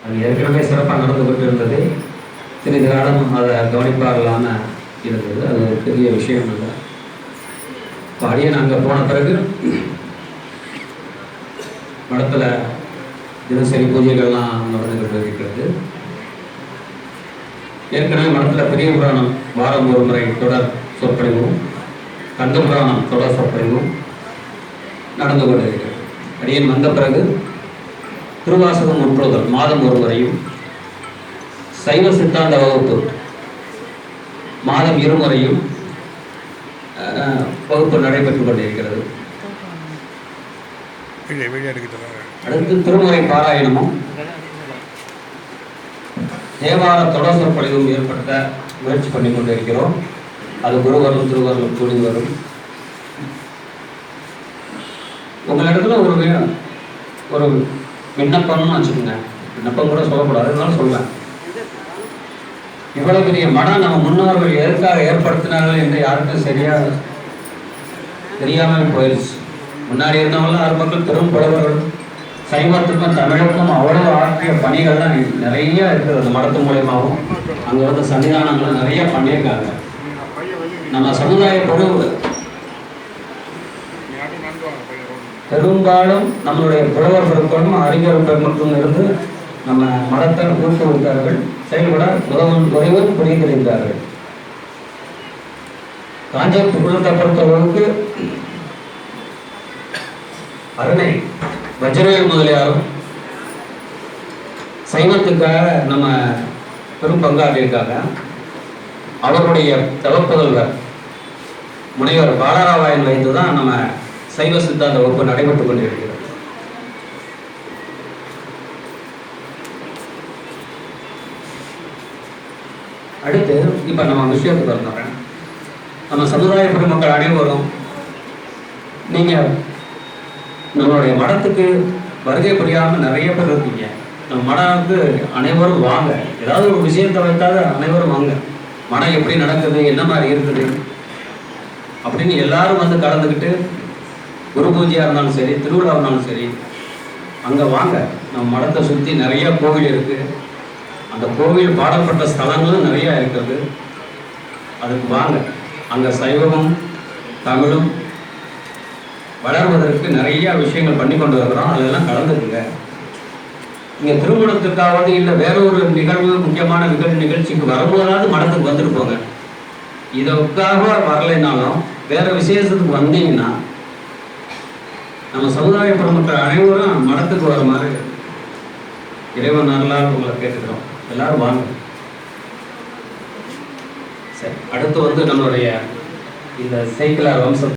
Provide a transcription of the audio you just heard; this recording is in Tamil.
அது ஏற்கனவே சிறப்பாக நடந்து கொண்டு இருந்தது. சிறிது காலம் அதை கவனிப்பாக இல்லாமல் இருந்தது. அது ஒரு பெரிய விஷயம் இல்லை. அடியன் அங்கே போன பிறகு மடத்தில் தினசரி பூஜைகள்லாம் நடந்துகிட்டு இருக்கிறது. ஏற்கனவே மடத்தில் பெரிய புராணம் வாரம் ஒரு முறை தொடர் சொற்பொழிவும், கந்த புராணம் தொடர் சொற்பொழிவும் நடந்து கொண்டிருக்கிறது. அடியன் வந்த பிறகு திருவாசகம் முற்போதல் மாதம் ஒரு முறையும், சைவ சித்தாந்த வகுப்பு மாதம் இருமுறையும் வகுப்பு நடைபெற்றுக் கொண்டிருக்கிறது. அடுத்து திருமுறை பாராயணமும் தேவார தொடர் சொற்பொழிவும் ஏற்படுத்த முயற்சி பண்ணி கொண்டிருக்கிறோம். அது குருவரும் திருவருளும் கூடி வரும். உங்களிடத்துல ஒரு விண்ணப்பம்னு வச்சுக்கோங்க. விண்ணப்பம் கூட சொல்லக்கூடாது, இருந்தாலும் சொல்லுவேன். இவ்வளவு பெரிய மனம் நம்ம முன்னோர்கள் எதற்காக ஏற்படுத்தினார்கள் என்று யாருக்கும் சரியா தெரியாமல் போயிடுச்சு. முன்னாடி இருந்தவங்களாம் அது மக்கள் பெரும் புலவர்கள், சைவத்துக்கும் தமிழுக்கும் அவ்வளவு ஆற்றிய பணிகள்லாம் நிறைய இருக்குது. அந்த மடத்து மூலயமாவும் அங்கே வந்து சன்னிதானங்களும் நிறைய பண்ணியிருக்காங்க. நம்ம சமுதாய பெரும்பாலும் நம்மளுடைய புலவர் பெருக்களும் அறிஞர் பெருமக்களும் இருந்து நம்ம மடத்தை ஊக்குவித்தார்கள், செயல்பட உதவும் புரிந்திருந்தார்கள். காஞ்சிபுரத்தை பொறுத்தவர்களுக்கு அருணை வஜ்ரவேல் முதலியாரும் சைவத்துக்காக நம்ம பெரும் பங்காற்றியிருக்காங்க. அவருடைய தவப்புதல்வர் முனைவர் பாலராவாயன் வைத்து தான் நம்ம சைவ சித்தாந்த வகுப்பு நடைபெற்றுக் கொண்டிருக்கிறது. அடுத்து இப்ப நம்ம விஷயத்துக்கு வந்துடுறேன். நம்ம சமுதாய பெருமக்கள் அனைவரும் நீங்க நம்மளுடைய மடத்துக்கு வருகை புரியாம நிறைய பேர் இருக்கீங்க. நம்ம மடத்துக்கு அனைவரும் வாங்க. ஏதாவது ஒரு விஷயத்தை வைத்தாவது அனைவரும் வாங்க. மடம் எப்படி நடக்குது, என்ன மாதிரி இருக்குது அப்படின்னு எல்லாரும் வந்து கலந்துக்கிட்டு, குரு பூஜையா இருந்தாலும் சரி, திருவிழா இருந்தாலும் சரி, அங்க வாங்க. நம்ம மடத்தை சுற்றி நிறைய கோவில் இருக்கு. அந்த கோவில் பாடப்பட்ட ஸ்தலங்களும் நிறைய இருக்கிறது. அதுக்கு வாங்க. அங்க சைவமும் தமிழும் வளர்வதற்கு நிறைய விஷயங்கள் பண்ணி கொண்டு வருகிறோம். அதெல்லாம் கலந்துக்குங்க. இங்க திருமணத்துக்காவது இல்லை வேற ஒரு நிகழ்வு, முக்கியமான நிகழ்ச்சிக்கு வரும்போதாவது மடத்துக்கு வந்துட்டு போங்க. இதற்காக வரலைனாலும் வேற விசேஷத்துக்கு வந்தீங்கன்னா நம்ம சமுதாய பெருமக்கள் அனைவரும் மடத்துக்கு வர மாதிரி இறைவன் அருளால் உங்களை கேட்டுக்கிறோம். எல்லாரும் வாங்க. சரி, அடுத்து வந்து நம்மளுடைய இந்த சேக்கிழார் வம்சம்